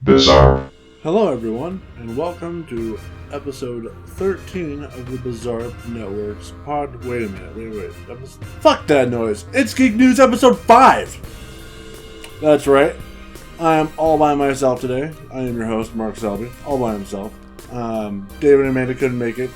Bizarre. Hello everyone, and welcome to episode 13 of the Bizarre Network's pod. Wait a minute, wait. Fuck that noise. It's Geek News episode 5! That's right. I am all by myself today. I am your host, Mark Selby, all by himself. David and Amanda couldn't make it.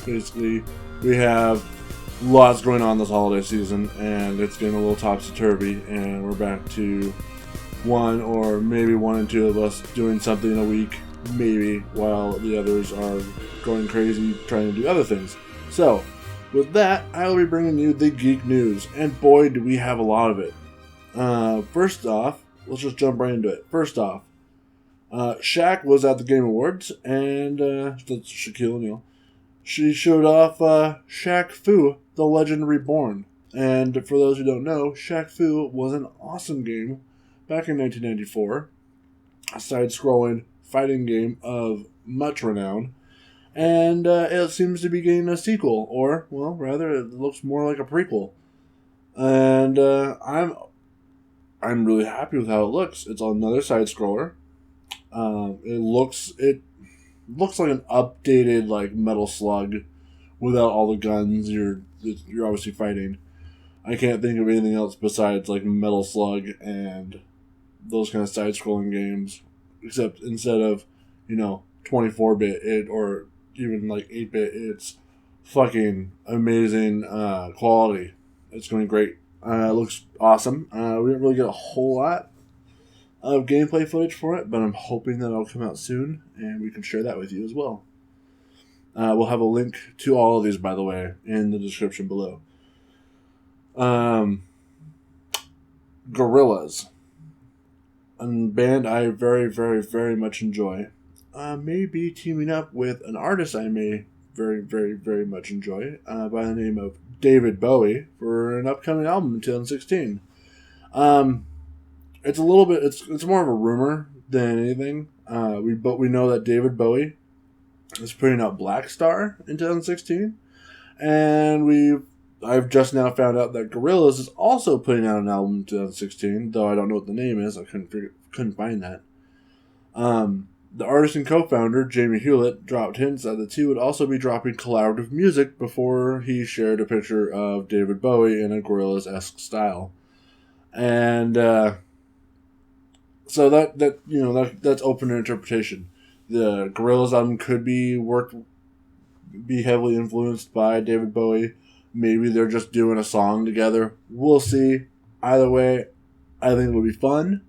Basically, we have lots going on this holiday season, and it's getting a little topsy-turvy, and we're back to one or maybe one and two of us doing something a week, maybe, while the others are going crazy trying to do other things. So, with that, I will be bringing you the Geek News, and boy, do we have a lot of it. First off, let's just jump right into it. First off, Shaq was at the Game Awards, and that's Shaquille O'Neal. She showed off Shaq Fu, The Legend Reborn. And for those who don't know, Shaq Fu was an awesome game back in 1994, a side-scrolling fighting game of much renown, and it seems to be getting a sequel, or, well, rather, it looks more like a prequel. And I'm really happy with how it looks. It's another side-scroller. It looks like an updated like Metal Slug, without all the guns you're obviously fighting. I can't think of anything else besides like Metal Slug and those kind of side-scrolling games, except instead of 24-bit or even like 8-bit, it's fucking amazing quality. It's going great. It looks awesome. We didn't really get a whole lot of gameplay footage for it, but I'm hoping that it'll come out soon, and we can share that with you as well. We'll have a link to all of these, by the way, in the description below. Gorillaz, a band I very, very, very much enjoy, may be teaming up with an artist I may very, very, very much enjoy, by the name of David Bowie, for an upcoming album in 2016. It's a little bit. It's more of a rumor than anything. But we know that David Bowie is putting out Black Star in 2016, and I've just now found out that Gorillaz is also putting out an album in 2016. Though I don't know what the name is. I couldn't find that. The artist and co-founder Jamie Hewlett dropped hints that the two would also be dropping collaborative music before he shared a picture of David Bowie in a Gorillaz-esque style, and. So that's open to interpretation. The Gorillaz album could be heavily influenced by David Bowie. Maybe they're just doing a song together. We'll see. Either way, I think it'll be fun.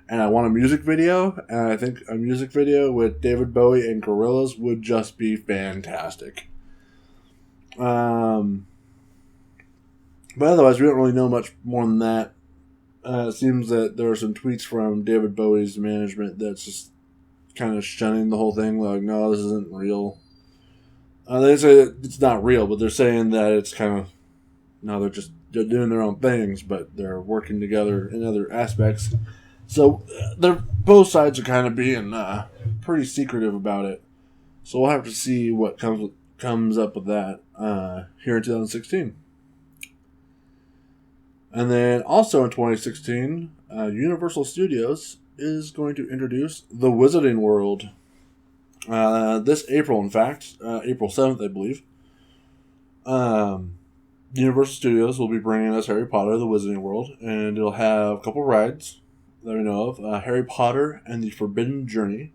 And I want a music video. And I think a music video with David Bowie and Gorillaz would just be fantastic. But otherwise, we don't really know much more than that. It seems that there are some tweets from David Bowie's management that's just kind of shunning the whole thing. Like, no, this isn't real. They say it's not real, but they're saying that it's kind of... No, they're doing their own things, but they're working together in other aspects. So, both sides are kind of being pretty secretive about it. So we'll have to see what comes up with that here in 2016. And then also in 2016, Universal Studios is going to introduce The Wizarding World. This April, in fact, April 7th, I believe. Universal Studios will be bringing us Harry Potter, The Wizarding World, and it'll have a couple rides that we know of. Harry Potter and the Forbidden Journey,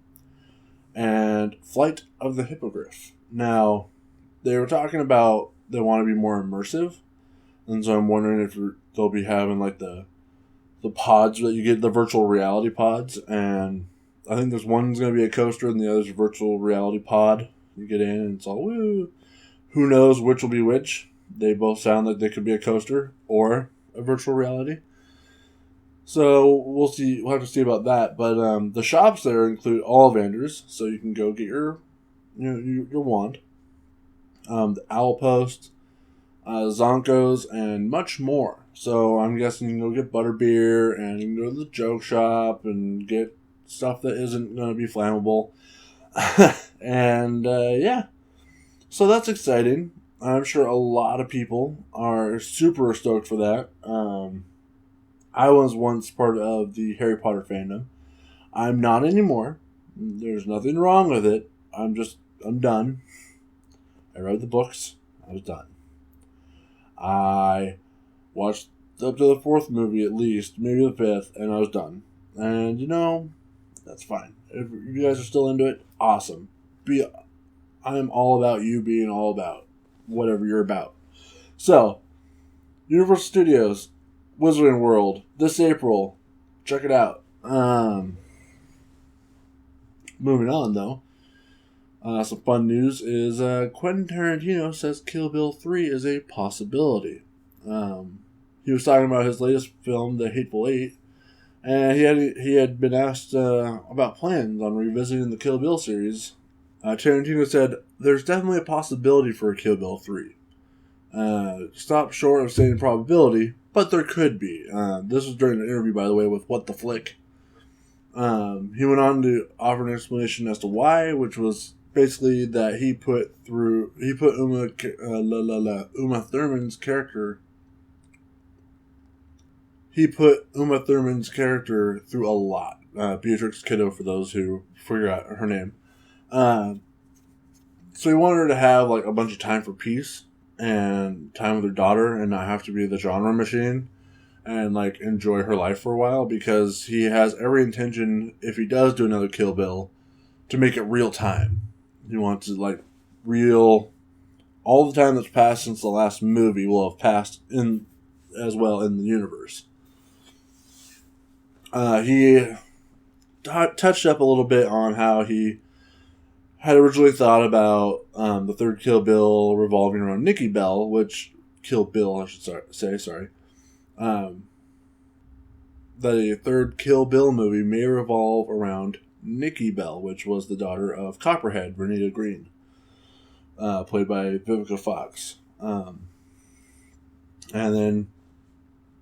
and Flight of the Hippogriff. Now, they were talking about they want to be more immersive, and so I'm wondering if they'll be having like the pods that you get, the virtual reality pods, and I think there's one's going to be a coaster and the other's a virtual reality pod. You get in and it's all woo. Who knows which will be which? They both sound like they could be a coaster or a virtual reality. So we'll see. We'll have to see about that. But the shops there include Ollivanders, so you can go get your wand. The Owl Post, Zonkos, and much more. So I'm guessing you can go get butterbeer, and you can go to the joke shop and get stuff that isn't going to be flammable. And yeah, so that's exciting. I'm sure a lot of people are super stoked for that. I was once part of the Harry Potter fandom. I'm not anymore. There's nothing wrong with it. I'm done. I read the books. I was done. I watched up to the fourth movie at least, maybe the fifth, and I was done. And that's fine. If you guys are still into it, awesome. I'm all about you being all about whatever you're about. So, Universal Studios, Wizarding World, this April. Check it out. Moving on, though. Some fun news is Quentin Tarantino says Kill Bill 3 is a possibility. He was talking about his latest film, The Hateful Eight, and he had been asked about plans on revisiting the Kill Bill series. Tarantino said, "There's definitely a possibility for a Kill Bill 3. Stop short of saying probability, but there could be." This was during an interview, by the way, with What the Flick. He went on to offer an explanation as to why, which was basically that he put Uma Thurman's character. He put Uma Thurman's character through a lot. Beatrix Kiddo, for those who forgot her name. So he wanted her to have like a bunch of time for peace and time with her daughter, and not have to be the genre machine, and like enjoy her life for a while, because he has every intention, if he does do another Kill Bill, to make it real time. He wants to like real. All the time that's passed since the last movie will have passed in as well in the universe. He touched up a little bit on how he had originally thought about the third Kill Bill revolving around Nikki Bell, Kill Bill, I should say, sorry. That a third Kill Bill movie may revolve around Nikki Bell, which was the daughter of Copperhead, Renita Green, played by Vivica Fox. And then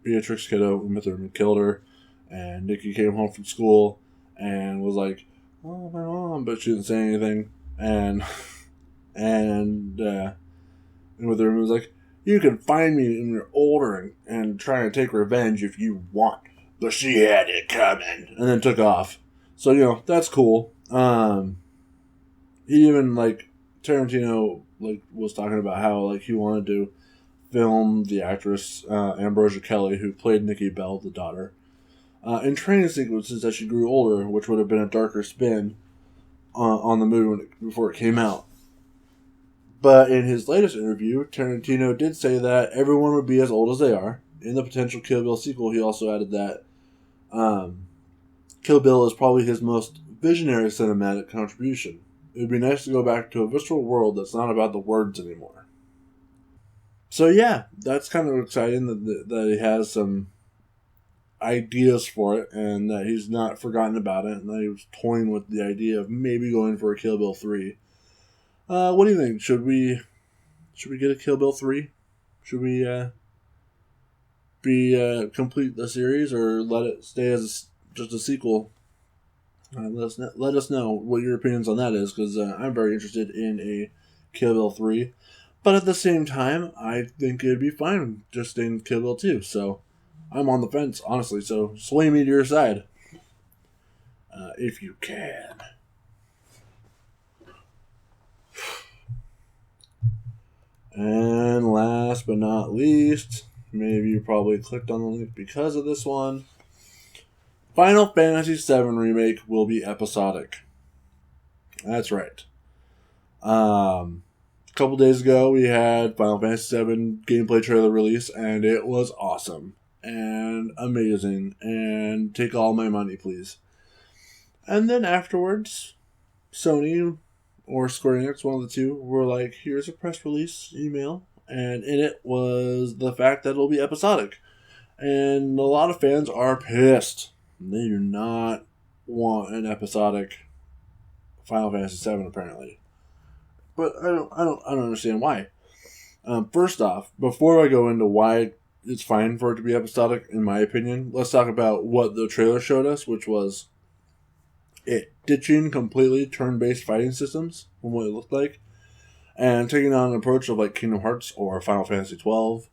Beatrix Kiddo, Uma Thurman, killed her, and Nikki came home from school and was like, "Oh, my mom," but she didn't say anything. And Uma Thurman was like, "You can find me when you're older and try to take revenge if you want." But she had it coming. And then took off. So, that's cool. He even, Tarantino, was talking about how, he wanted to film the actress, Ambrosia Kelly, who played Nikki Bell, the daughter, in training sequences as she grew older, which would have been a darker spin on the movie before it came out. But in his latest interview, Tarantino did say that everyone would be as old as they are. In the potential Kill Bill sequel, he also added that Kill Bill is probably his most visionary cinematic contribution. It would be nice to go back to a visceral world that's not about the words anymore. So yeah, that's kind of exciting that he has some ideas for it, and that he's not forgotten about it, and that he was toying with the idea of maybe going for a Kill Bill 3. What do you think? Should we get a Kill Bill 3? Should we complete the series, or let it stay as just a sequel? Let us know what your opinions on that is, because I'm very interested in a Kill Bill 3. But at the same time, I think it'd be fine just staying Kill Bill 2. So I'm on the fence, honestly. So sway me to your side, if you can. And last but not least, maybe you probably clicked on the link because of this one. Final Fantasy VII Remake will be episodic. That's right. A couple days ago, we had Final Fantasy VII gameplay trailer release, and it was awesome and amazing. And take all my money, please. And then afterwards, Sony or Square Enix, one of the two, were like, "Here's a press release email," and in it was the fact that it'll be episodic. And a lot of fans are pissed. They do not want an episodic Final Fantasy VII, apparently. But I don't understand why. First off, before I go into why it's fine for it to be episodic, in my opinion, let's talk about what the trailer showed us, which was it ditching completely turn-based fighting systems from what it looked like, and taking on an approach of like Kingdom Hearts or Final Fantasy XII,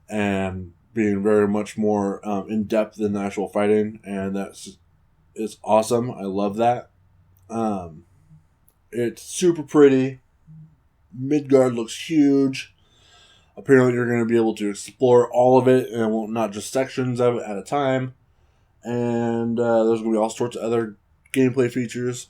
and being very much more in depth than the actual fighting, and that's is awesome. I love that. It's super pretty. Midgard looks huge. Apparently you're going to be able to explore all of it, and not just sections of it at a time. And there's going to be all sorts of other gameplay features.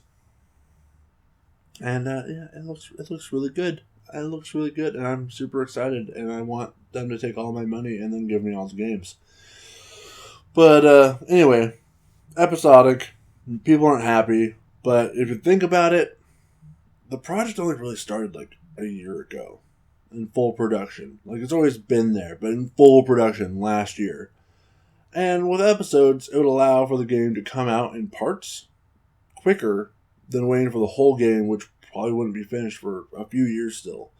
And yeah, it looks really good. It looks really good, and I'm super excited, and I want them to take all my money and then give me all the games. But anyway, episodic. People aren't happy, but if you think about it, the project only really started like a year ago in full production. Like, it's always been there, but in full production last year. And with episodes, it would allow for the game to come out in parts quicker than waiting for the whole game, which probably wouldn't be finished for a few years still.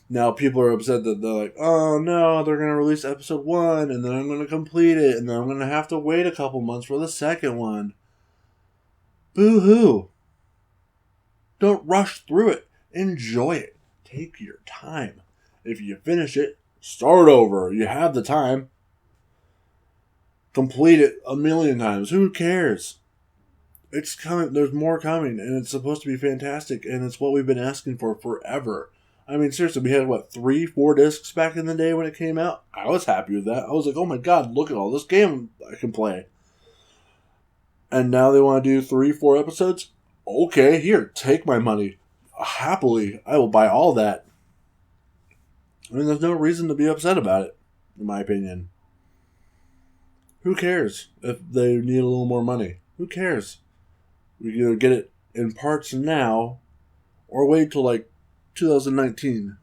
Now people are upset that they're like, oh no, they're going to release episode 1, and then I'm going to complete it, and then I'm going to have to wait a couple months for the second one. Boo-hoo. Don't rush through it. Enjoy it. Take your time. If you finish it, start over. You have the time. Complete it 1,000,000 times. Who cares? It's coming. There's more coming, and it's supposed to be fantastic, and it's what we've been asking for forever. I mean, seriously, we had, 3-4 discs back in the day when it came out? I was happy with that. I was like, oh my god, look at all this game I can play. And now they want to do 3-4 episodes? Okay, here, take my money. Happily, I will buy all that. I mean, there's no reason to be upset about it, in my opinion. Who cares if they need a little more money? Who cares? We can either get it in parts now, or wait till, 2019.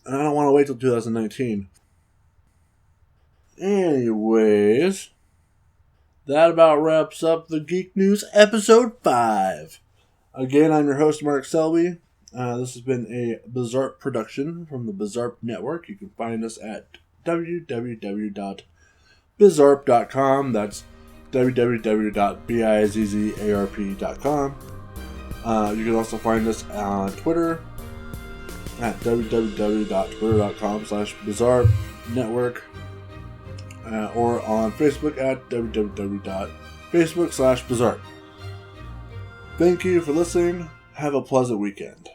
And I don't want to wait till 2019. Anyways, that about wraps up the Geek News episode 5. Again, I'm your host, Mark Selby. This has been a Bizarre production from the Bizarre Network. You can find us at www.bizarre.com. That's www.bizzarp.com. You can also find us on Twitter at www.twitter.com/bizarre-network, or on Facebook at www.facebook/bizarre. Thank you for listening. Have a pleasant weekend.